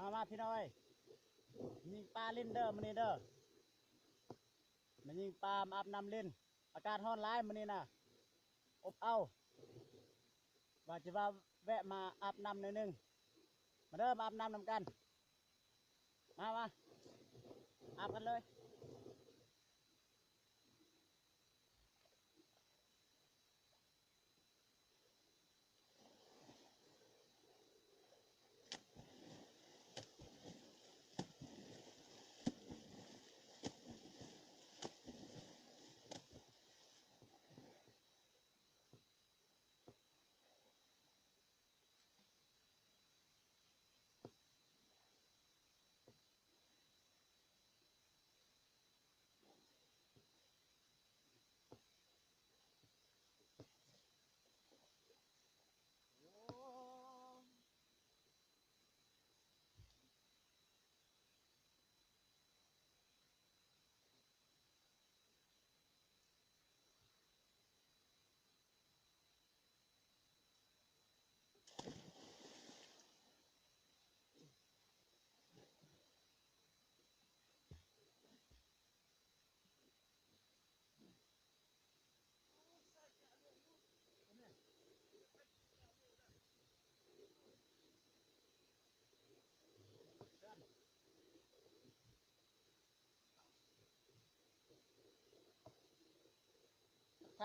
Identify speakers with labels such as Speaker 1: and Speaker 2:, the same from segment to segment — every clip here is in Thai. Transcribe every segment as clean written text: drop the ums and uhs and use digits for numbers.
Speaker 1: มาพี่น้อยยิงปลาลิ้นเด้อมันนี่เด้อมันยิงปลามาอาบน้ำลิ้นอากาศร้อนร้ายมันนี่นะอบเอาว่าจะว่าแวะมาอาบน้ำหน่อยนึงมาเด้อมาอาบน้ำนำกันมาอาบกันเลย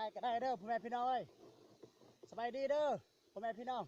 Speaker 1: ถ่ายก็ได้เด้อพ่อแม่พี่น้องสบายดีเด้อพ่อแม่พี่น้อง